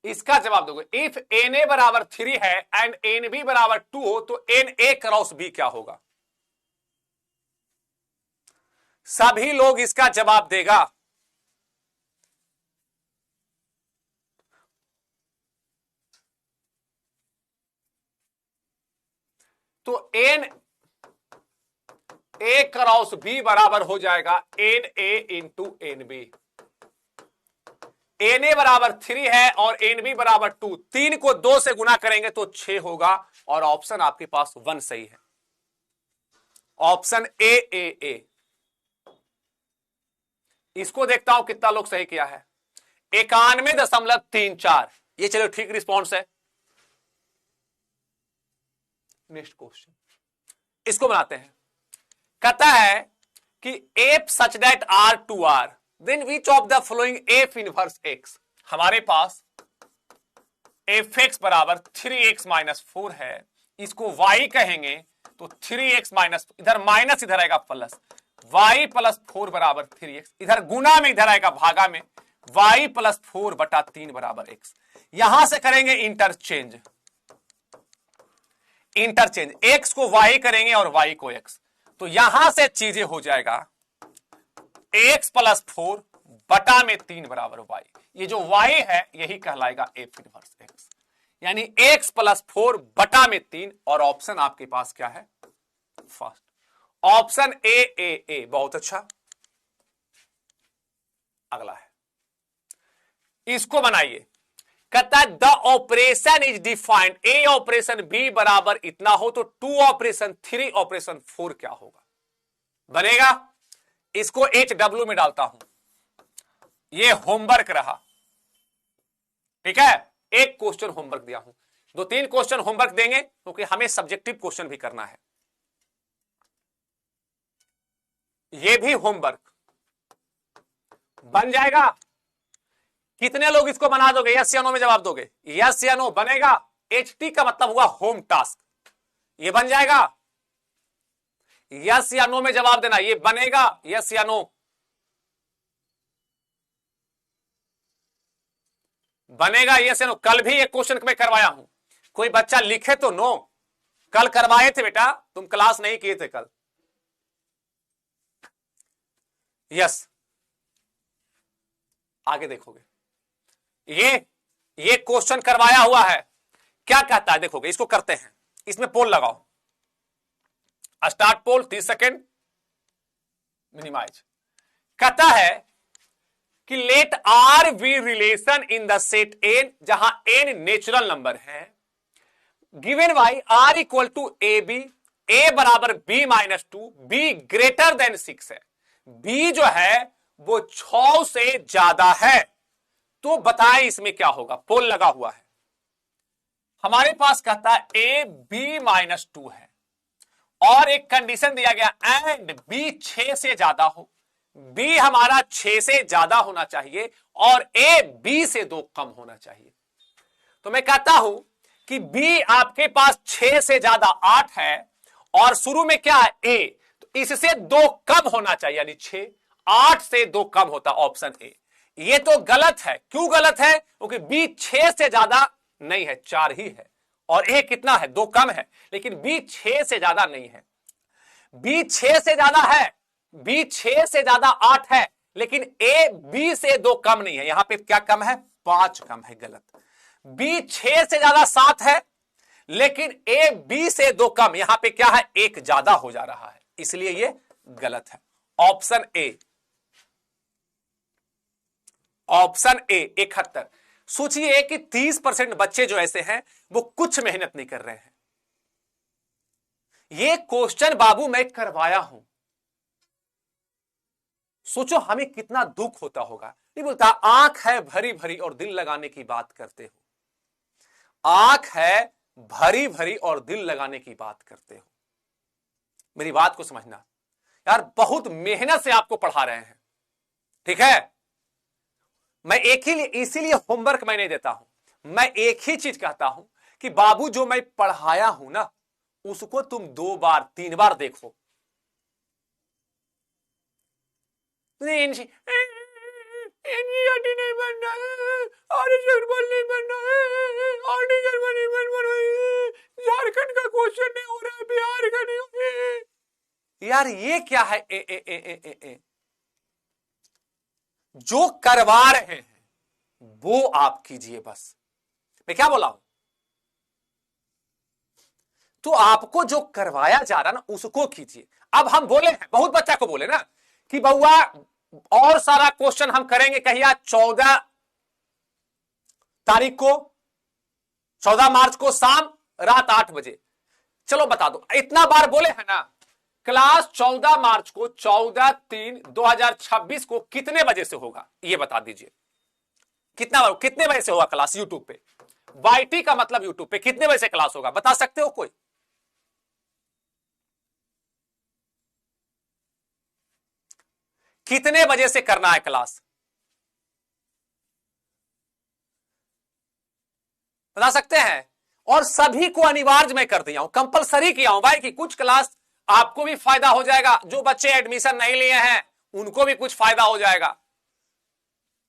इसका जवाब दोगे, इफ एन ए बराबर 3 है एंड एन बी बराबर 2 हो तो एन ए क्रॉस बी क्या होगा, सभी लोग इसका जवाब देगा, तो एन ए क्रॉस बी बराबर हो जाएगा N A into N B. N A बराबर 3 है और एन बी बराबर 2, 3 को 2 से गुना करेंगे तो 6 होगा और ऑप्शन आपके पास 1 सही है। Option A. इसको देखता हूं कितना लोग सही किया है, 91.34। ये चलो ठीक रिस्पॉन्स है। नेक्स्ट क्वेश्चन, इसको बनाते हैं। कहता है कि F such that R to R, then which of the following F inverse X. हमारे पास एफ एक्स बराबर 3x माइनस 4 है, इसको y कहेंगे तो 3x माइनस, इधर माइनस इधर आएगा प्लस, y प्लस 4 बराबर 3x, इधर गुना में इधर आएगा भागा में, y प्लस 4 बटा 3 बराबर x। यहां से करेंगे इंटरचेंज, x को y करेंगे और y को x, तो यहां से चीजें हो जाएगा x प्लस 4 बटा में 3 बराबर y। ये जो y है यही कहलाएगा एफ इनवर्स x, यानी x प्लस 4 बटा में 3, और ऑप्शन आपके पास क्या है, फर्स्ट ऑप्शन ए। बहुत अच्छा। अगला है, इसको बनाइए। कहता है the operation is defined, A operation B बराबर इतना हो तो 2 ऑपरेशन 3 ऑपरेशन 4 क्या होगा, बनेगा। इसको HW में डालता हूं, ये होमवर्क रहा, ठीक है। एक क्वेश्चन होमवर्क दिया हूं, 2-3 क्वेश्चन होमवर्क देंगे क्योंकि हमें सब्जेक्टिव क्वेश्चन भी करना है। ये भी होमवर्क बन जाएगा। कितने लोग इसको बना दोगे, यस या नो में जवाब दोगे, यस या नो बनेगा। HT का मतलब हुआ होम टास्क, ये बन जाएगा। यस या नो में जवाब देना, ये बनेगा, यस या नो बनेगा, यस या नो। कल भी एक क्वेश्चन मैं करवाया हूं, कोई बच्चा लिखे तो नो, कल करवाए थे बेटा, तुम क्लास नहीं किए थे कल। यस, आगे देखोगे, ये क्वेश्चन करवाया हुआ है। क्या कहता है देखोगे, इसको करते हैं, इसमें पोल लगाओ, स्टार्ट पोल 30 सेकेंड, मिनिमाइज। कहता है कि let R be relation in the set N, जहां एन नेचुरल नंबर है, given by R equal to A B, A बराबर B minus 2, B greater than 6 है, बी जो है वो 6 से ज्यादा है, तो बताएं इसमें क्या होगा। पोल लगा हुआ है, हमारे पास कहता है ए बी माइनस 2 है और एक कंडीशन दिया गया एंड बी 6 से ज्यादा हो, बी हमारा 6 से ज्यादा होना चाहिए और ए बी से 2 कम होना चाहिए। तो मैं कहता हूं कि बी आपके पास 6 से ज्यादा 8 है और शुरू में क्या है ए, तो इससे 2 कम होना चाहिए, यानी 6, 8 से 2 कम होता, ऑप्शन ए। ये तो गलत है, क्यों गलत है, क्योंकि बी 6 से ज्यादा नहीं है, 4 ही है, और ए कितना है, 2 कम है, लेकिन बी 6 से ज्यादा नहीं है। बी 6 से ज्यादा है, बी 6 से ज्यादा 8 है, लेकिन ए बी से 2 कम नहीं है। यहां पे क्या कम है, 5 कम है, गलत। बी 6 से ज्यादा 7 है, लेकिन ए बी से 2 कम, यहां पे क्या है, 1 ज्यादा हो जा रहा है, इसलिए ये गलत है। Option A, option A 71। सोचिए कि 30% बच्चे जो ऐसे हैं वो कुछ मेहनत नहीं कर रहे हैं। ये क्वेश्चन बाबू मैं करवाया हूं, सोचो हमें कितना दुख होता होगा। नहीं बोलता आंख है भरी भरी और दिल लगाने की बात करते हो, आंख है भरी भरी और दिल लगाने की बात करते हो। मेरी बात को समझना यार, बहुत मेहनत से आपको पढ़ा रहे हैं, ठीक है। मैं एक ही, इसीलिए होमवर्क मैं नहीं देता हूं, मैं एक ही चीज कहता हूं कि बाबू जो मैं पढ़ाया हूं ना, उसको तुम 2 बार 3 बार देखो। नहीं बनना, नहीं बनना, झारखंड का क्वेश्चन नहीं हो रहा है, बिहार का नहीं हो रहा है। यार ये क्या है, ए। जो करवा रहे हैं वो आप कीजिए बस। मैं क्या बोला हूं, तो आपको जो करवाया जा रहा ना उसको कीजिए। अब हम बोले हैं, बहुत बच्चा को बोले ना कि बउआ और सारा क्वेश्चन हम करेंगे कहिया 14 तारीख को, 14 मार्च को शाम रात 8 बजे। चलो बता दो, इतना बार बोले हैं ना। क्लास 14 मार्च को 14/3/2026 को कितने बजे से होगा ये बता दीजिए। कितने बजे से होगा क्लास यूट्यूब पे? वाईटी का मतलब यूट्यूब पे कितने बजे से क्लास होगा, बता सकते हो कोई? कितने बजे से करना है क्लास, बता सकते हैं? और सभी को अनिवार्य मैं कर दिया हूं, कंपलसरी किया हूं भाई कि कुछ क्लास आपको भी फायदा हो जाएगा, जो बच्चे एडमिशन नहीं लिए हैं उनको भी कुछ फायदा हो जाएगा।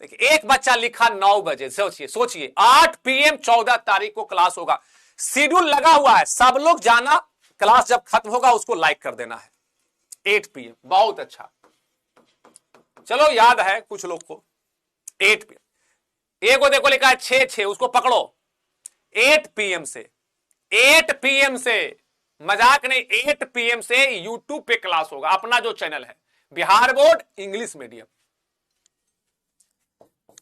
देखिए एक बच्चा लिखा 9 बजे, सोचिए 8 PM 14 तारीख को क्लास होगा। शेड्यूल लगा हुआ है, सब लोग जाना, क्लास जब खत्म होगा उसको लाइक कर देना है। 8 PM, बहुत अच्छा। चलो याद है कुछ लोग को 8 PM। एक को देखो लिखा है 6 उसको पकड़ो। 8 PM से, 8 PM से, मजाक नहीं, 8 PM से यूट्यूब पे क्लास होगा। अपना जो चैनल है Bihar board English medium,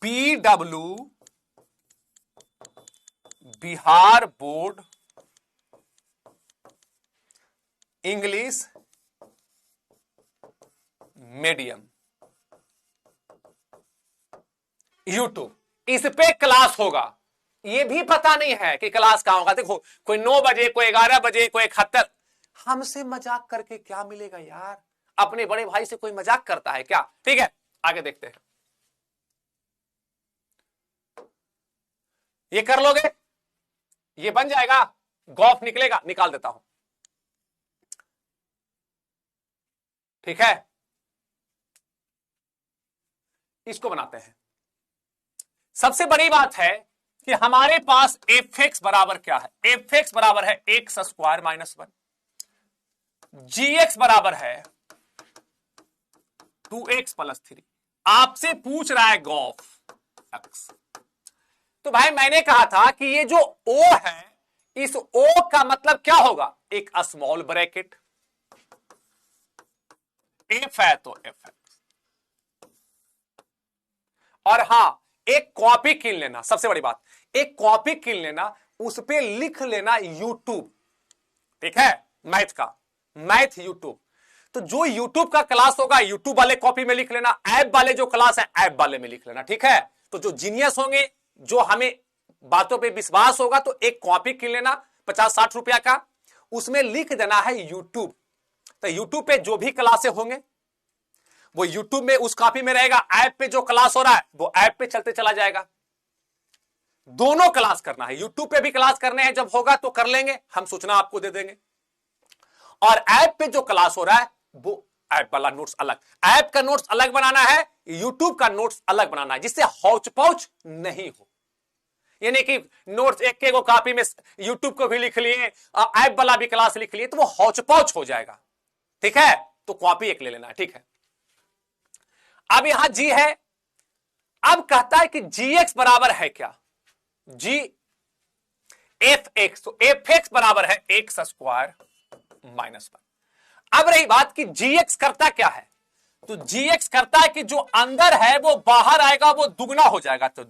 PW Bihar board English medium YouTube, इस पे क्लास होगा। ये भी पता नहीं है कि क्लास कहां होगा। देखो कोई 9 बजे, कोई 11 बजे, कोई 71। हमसे मजाक करके क्या मिलेगा यार? अपने बड़े भाई से कोई मजाक करता है क्या? ठीक है आगे देखते हैं। ये कर लोगे, ये बन जाएगा, गॉफ निकलेगा, निकाल देता हूं। ठीक है इसको बनाते हैं। सबसे बड़ी बात है कि हमारे पास fx बराबर क्या है? fx बराबर है x स्क्वायर माइनस 1, gx बराबर है 2x प्लस 3। आपसे पूछ रहा है गॉफ x। तो भाई मैंने कहा था कि ये जो O है, इस O का मतलब क्या होगा? एक स्मॉल ब्रैकेट, f है तो f है। और हां एक कॉपी कीन लेना, सबसे बड़ी बात, एक कॉपी कीन लेना, उस पे लिख लेना यूट्यूब। ठीक है, मैथ का, मैथ यूट्यूब। तो जो यूट्यूब का क्लास होगा यूट्यूब वाले कॉपी में लिख लेना, ऐप वाले जो क्लास है ऐप वाले में लिख लेना। ठीक है, तो जो जीनियस होंगे, जो हमें बातों पे विश्वास होगा, तो एक कॉपी कीन लेना 50-60 रुपया का, उसमें लिख देना है यूट्यूब। तो यूट्यूब पे जो भी क्लासे होंगे वो यूट्यूब में उस कॉपी में रहेगा, ऐप पे जो क्लास हो रहा है वो ऐप पे चलते चला जाएगा। दोनों क्लास करना है, यूट्यूब पे भी क्लास करने हैं, जब होगा तो कर लेंगे, हम सूचना आपको दे देंगे। और ऐप पे जो क्लास हो रहा है वो ऐप वाला नोट्स अलग, ऐप का नोट्स अलग बनाना है, यूट्यूब का नोट्स अलग बनाना है, जिससे हौच पौच नहीं हो। यानी कि नोट्स एक के कॉपी में यूट्यूब को भी लिख लिए, ऐप वाला भी क्लास लिख लिए, तो वो हौच पौच हो जाएगा। ठीक है, तो कॉपी एक ले लेना है। ठीक है, अब यहां जी है, अब कहता है कि gx बराबर है क्या? जी fx, तो fx बराबर है x स्क्वायर माइनस 1। अब रही बात कि gx करता क्या है? तो gx करता है कि जो अंदर है वो बाहर आएगा, वो दुगना हो जाएगा। तो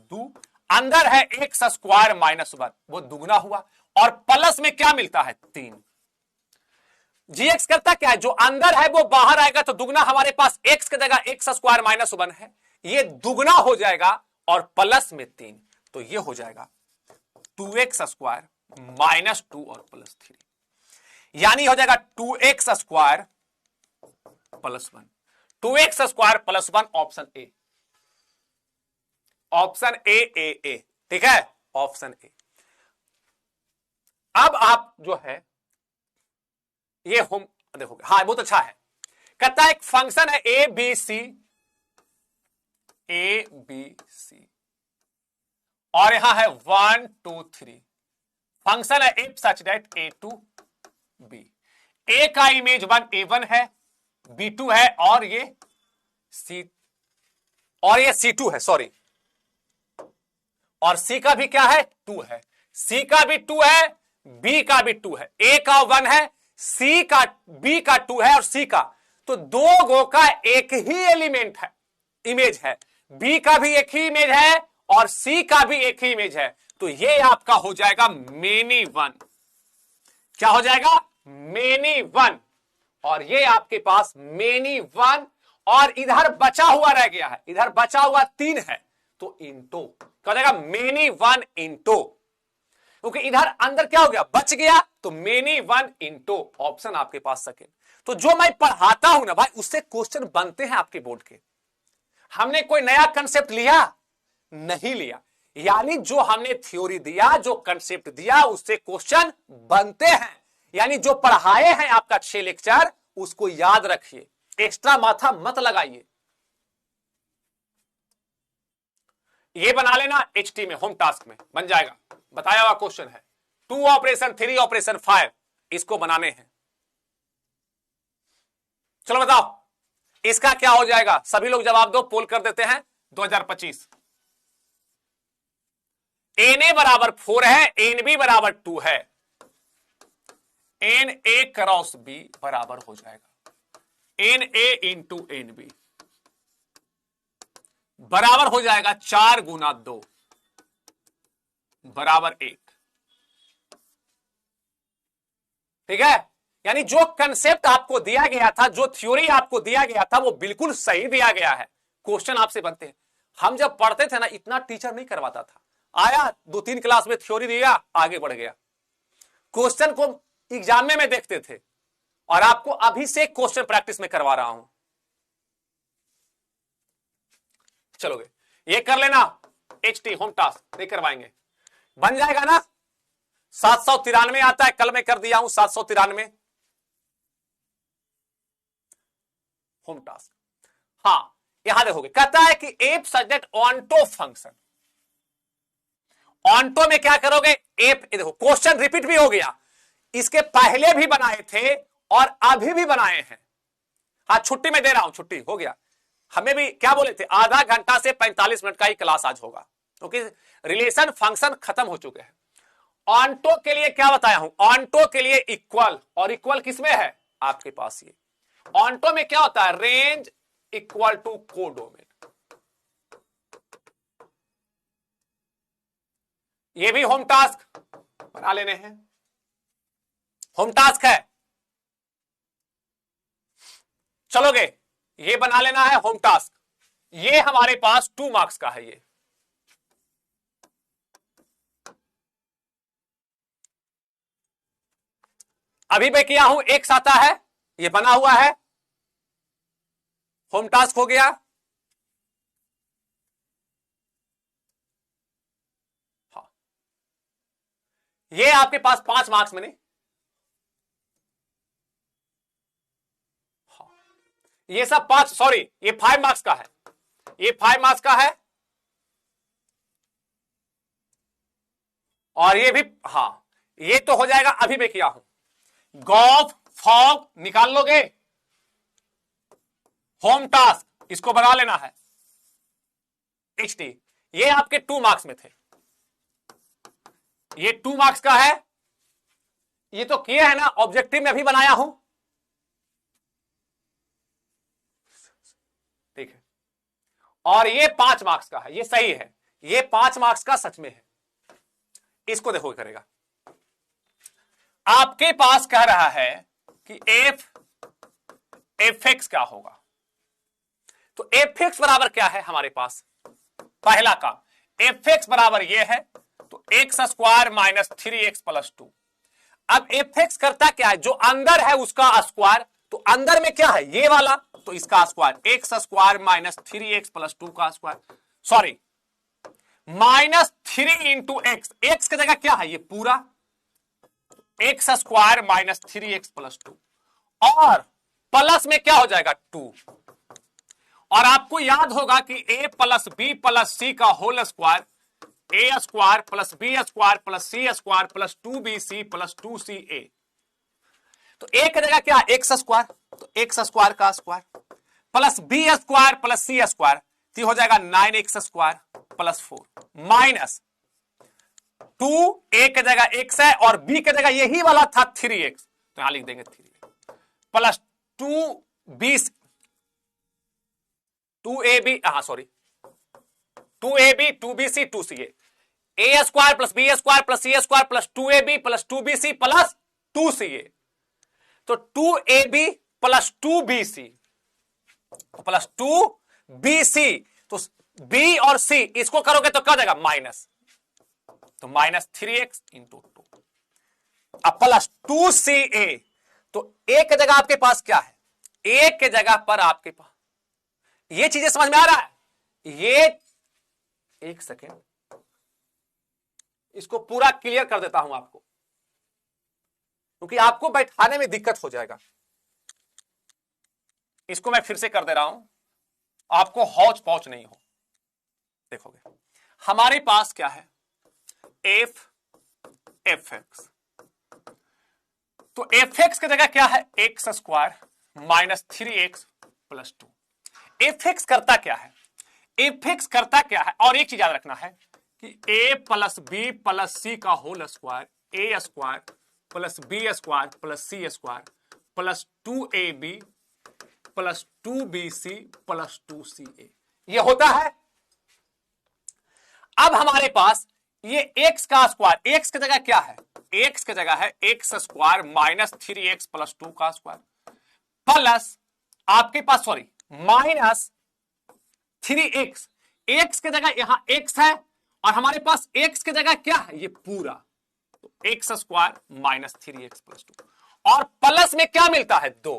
अंदर है x स्क्वायर माइनस 1, वो दुगना हुआ, और प्लस में क्या मिलता है? 3। gx करता क्या है? जो अंदर है वो बाहर आएगा, तो दुगना, हमारे पास x की जगह x स्क्वायर माइनस 1 है, ये दुगना हो जाएगा और प्लस में 3, तो ये हो जाएगा 2x स्क्वायर माइनस 2 और प्लस 3, यानी हो जाएगा 2x square plus 1। 2x square plus 1 option A, option A. ठीक है, ऑप्शन ए। अब आप जो है ये होम देखोगे, हाँ बहुत अच्छा है। कहता है एक फंक्शन है ए बी सी, और यहां है 1 2 3। फंक्शन है if such that a to b, a का इमेज 1 a1 है, b2 है, और ये c2 है, सॉरी, और c का भी क्या है? 2 है, c का भी 2 है, बी का भी 2 है, ए का 1 है, सी का बी का 2 है और सी का, तो दो गो का एक ही एलिमेंट है, इमेज है, बी का भी एक ही इमेज है और सी का भी एक ही इमेज है, तो ये आपका हो जाएगा मेनी वन। क्या हो जाएगा? Many one. और ये आपके पास मेनी वन, और इधर बचा हुआ रह गया है, इधर बचा हुआ 3 है, तो इंटो क्या हो जाएगा? मेनी वन इंटो, क्योंकि इधर अंदर क्या हो गया? बच गया, तो मेनी वन इंटो, ऑप्शन आपके पास सेकंड। तो जो मैं पढ़ाता हूं ना भाई, उससे क्वेश्चन बनते हैं आपके बोर्ड के। हमने कोई नया कंसेप्ट लिया नहीं लिया, यानी जो हमने थ्योरी दिया, जो कंसेप्ट दिया, उससे क्वेश्चन बनते हैं। यानी जो पढ़ाए हैं आपका 6 लेक्चर, उसको याद रखिए, एक्स्ट्रा माथा मत लगाइए। ये बना लेना एचटी में, होम टास्क में बन जाएगा, बताया हुआ क्वेश्चन है। 2 ऑपरेशन 3 ऑपरेशन 5 इसको बनाने हैं। चलो बताओ इसका क्या हो जाएगा? सभी लोग जवाब दो, पोल कर देते हैं। 2025 एन ए बराबर 4 है, एन बी बराबर 2 है, एन ए क्रॉस बी बराबर हो जाएगा N A into N B, बराबर हो जाएगा 4 गुना 2 बराबर 1। ठीक है, यानी जो कंसेप्ट आपको दिया गया था, जो थ्योरी आपको दिया गया था, वो बिल्कुल सही दिया गया है। क्वेश्चन आपसे बनते हैं। हम जब पढ़ते थे ना, इतना टीचर नहीं करवाता था, आया 2-3 क्लास में थ्योरी दिया, आगे बढ़ गया। क्वेश्चन को एग्जाम में देखते थे, और आपको अभी से क्वेश्चन प्रैक्टिस में करवा रहा हूं। चलोगे ये कर लेना, एचटी होम टास्क नहीं करवाएंगे, बन जाएगा ना। 793 आता है, कल मैं कर दिया हूं 793 होम टास्क। हाँ यहां देखोगे, कहता है कि F subject onto function, onto में क्या करोगे? एफ, देखो क्वेश्चन रिपीट भी हो गया, इसके पहले भी बनाए थे और अभी भी बनाए हैं। हाँ छुट्टी में दे रहा हूं, छुट्टी हो गया। हमें भी क्या बोले थे, आधा घंटा से 45 मिनट का ही क्लास आज होगा, क्योंकि रिलेशन फंक्शन खत्म हो चुके हैं। ऑन्टो के लिए क्या बताया हूं? ऑन्टो के लिए इक्वल, और इक्वल किसमें है आपके पास? ये ऑन्टो में क्या होता है? Range equal to codomain. ये भी होम टास्क बना लेने हैं, होम टास्क है। चलोगे ये बना लेना है होम टास्क। ये हमारे पास 2 मार्क्स का है। ये अभी मैं किया हूं, एक आता है, ये बना हुआ है, होम टास्क हो गया। हाँ ये आपके पास 5 मार्क्स में नहीं, हाँ ये सब 5, सॉरी ये 5 मार्क्स का है, ये 5 मार्क्स का है, और ये भी, हाँ ये तो हो जाएगा, अभी मैं किया हूं। गॉफ फॉग निकाल लोगे, होम टास्क इसको बना लेना है। एचटी ये आपके 2 मार्क्स में थे, ये 2 मार्क्स का है। ये तो किए है ना, ऑब्जेक्टिव में भी बनाया हूं, ठीक है। और ये 5 मार्क्स का है, ये सही है, ये 5 मार्क्स का सच में है। इसको देखो करेगा, आपके पास कह रहा है कि एफ एक्स क्या होगा। तो एफ एक्स बराबर क्या है हमारे पास? पहला काम एफ एक्स बराबर ये है, तो X square minus 3x plus 2। अब एफ एक्स करता क्या है? जो अंदर है उसका स्क्वायर, तो अंदर में क्या है? ये वाला, तो इसका square x square minus 3x plus 2 का square, sorry minus 3 into x, x की जगह क्या है? ये पूरा x square minus 3x plus 2, और प्लस में क्या हो जाएगा? 2। और आपको याद होगा कि a plus B plus C का whole square, A square plus B square plus C square plus 2bc plus 2ca। तो a की जगह क्या? एक्स स्क्वायर, तो एक्स स्क्वायर का square plus B square plus C square, तो हो जाएगा 9x square plus 4 minus 2 a की जगह x है और b की जगह यही वाला था 3x, तो यहां लिख देंगे 3 प्लस 2b 2ab, हाँ sorry 2ab 2bc 2ca, a square plus B square plus C square plus 2ab plus 2bc plus 2ca, तो 2ab plus 2bc plus 2bc, तो b और c इसको करोगे तो क्या हो जाएगा माइनस, तो माइनस 3x इंटू 2, अब प्लस 2ca, तो a की जगह आपके पास क्या है, a की जगह पर आपके पास, ये चीजें समझ में आ रहा है, ये एक सेकेंड इसको पूरा क्लियर कर देता हूं आपको, क्योंकि आपको बैठाने में दिक्कत हो जाएगा। इसको मैं फिर से कर दे रहा हूं, आपको हौच पौच नहीं हो। देखोगे हमारे पास क्या है, एफ एक्स, तो एफ एक्स की जगह क्या है, x square minus 3x plus 2। F x करता क्या है, एफ एक्स करता क्या है, और एक चीज याद रखना है कि a plus B plus C का whole square, A square plus B square plus C square plus 2ab plus 2bc plus 2ca, ये होता है। अब हमारे पास ये x का स्क्वायर, x की जगह क्या है, x की जगह है x square minus 3x plus 2 का स्क्वायर प्लस आपके पास सॉरी माइनस 3x, x की जगह यहां x है और हमारे पास x की जगह क्या है, ये पूरा, तो X square minus 3x plus 2 और प्लस में क्या मिलता है 2।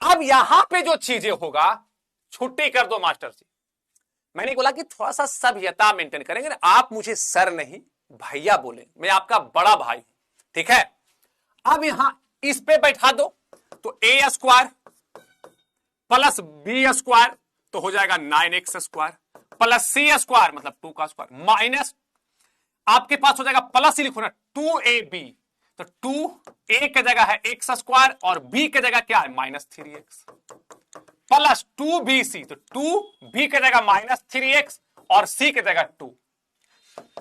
अब यहां पे जो चीजें होगा, छुट्टी कर दो मास्टर जी, मैंने बोला कि थोड़ा सा सभ्यता मेंटेन करेंगे, आप मुझे सर नहीं भैया बोले, मैं आपका बड़ा भाई हूं, ठीक है। अब यहां इस पे बैठा दो, तो ए स्क्वायर प्लस बी स्क्वायर तो हो जाएगा 9x square plus C square मतलब 2 का स्क्वायर माइनस आपके पास हो जाएगा प्लस ही लिखो ना 2ab, तो 2a की जगह है एक्स स्क्वायर और b की जगह क्या है माइनस 3x प्लस 2bc, तो 2b की जगह माइनस 3x और c की जगह 2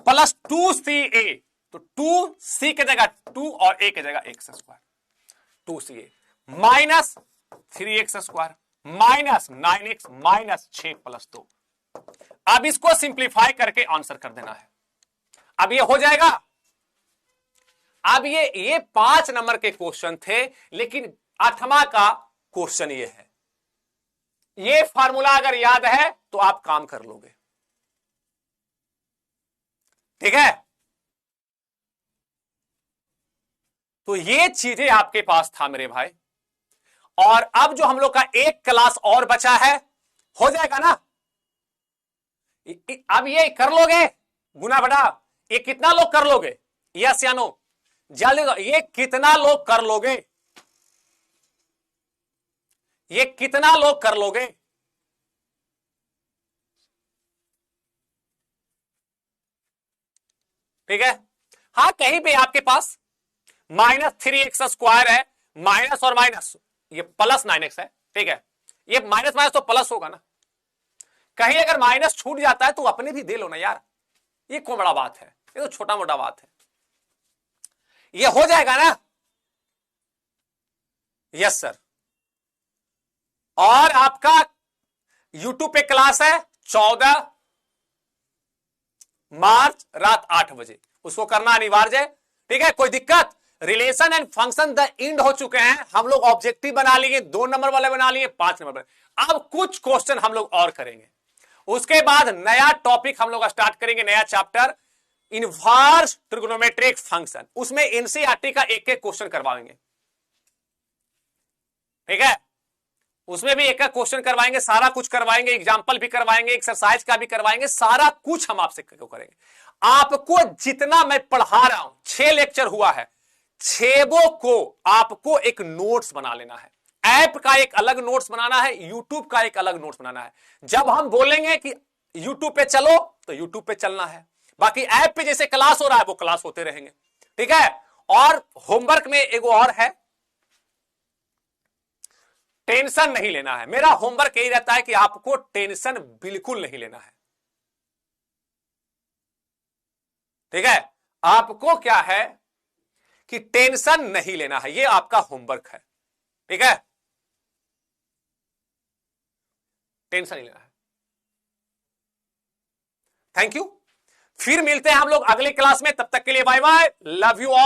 प्लस 2ca, तो 2c की जगह 2 और a की जगह x square 2ca minus 3x square minus 9x minus 6 plus 2। अब इसको सिंप्लीफाई करके आंसर कर देना है। अब ये हो जाएगा। अब ये 5 नंबर के क्वेश्चन थे, लेकिन 8वां का क्वेश्चन ये है। ये फार्मूला अगर याद है तो आप काम कर लोगे, ठीक है। तो ये चीजें आपके पास था मेरे भाई, और अब जो हम लोग का एक क्लास और बचा है, हो जाएगा ना। अब ये कर लोगे गुना बड़ा, ये कितना लोग कर लोगे, यस या नो, जल्दी, ये कितना लोग कर लोगे, ये कितना लोग कर लोगे। ठीक है, हाँ कहीं पे आपके पास माइनस 3x स्क्वायर है, माइनस और माइनस ये प्लस 9x है, ठीक है। ये माइनस माइनस तो प्लस होगा ना, कहीं अगर माइनस छूट जाता है तो अपने भी दे लो ना यार, ये कौन बड़ा बात है, ये तो छोटा मोटा बात है, ये हो जाएगा ना। Yes sir. और आपका यूट्यूब पे क्लास है 14 मार्च रात 8 बजे, उसको करना अनिवार्य है, ठीक है। कोई दिक्कत, relation and function the end हो चुके हैं, हम लोग ऑब्जेक्टिव बना लिए, 2 नंबर वाले बना लिए, 5 नंबर वाले। अब कुछ क्वेश्चन हम लोग और करेंगे, उसके बाद नया टॉपिक हम लोग स्टार्ट करेंगे, नया चैप्टर इनवर्स ट्रिग्नोमेट्रिक फंक्शन, उसमें एनसीईआरटी का एक एक क्वेश्चन करवाएंगे, ठीक है। उसमें भी एक एक क्वेश्चन करवाएंगे, सारा कुछ करवाएंगे, एग्जाम्पल भी करवाएंगे, एक्सरसाइज का भी करवाएंगे, सारा कुछ हम आपसे करेंगे। आपको जितना मैं पढ़ा रहा हूं, 6 लेक्चर हुआ है, 6 को आपको एक नोट्स बना लेना है। ऐप का एक अलग नोट्स बनाना है, यूट्यूब का एक अलग नोट्स बनाना है। जब हम बोलेंगे कि यूट्यूब पे चलो तो यूट्यूब पे चलना है, बाकी ऐप पे जैसे क्लास हो रहा है वो क्लास होते रहेंगे, ठीक है। और होमवर्क में एक और है, टेंशन नहीं लेना है। मेरा होमवर्क यही रहता है कि आपको टेंशन बिल्कुल नहीं लेना है, ठीक है, आपको क्या है कि टेंशन नहीं लेना है, ये आपका होमवर्क है। ठीक है, टेंशन नहीं लेना है। थैंक यू, फिर मिलते हैं हम लोग अगले क्लास में, तब तक के लिए bye bye, love you all.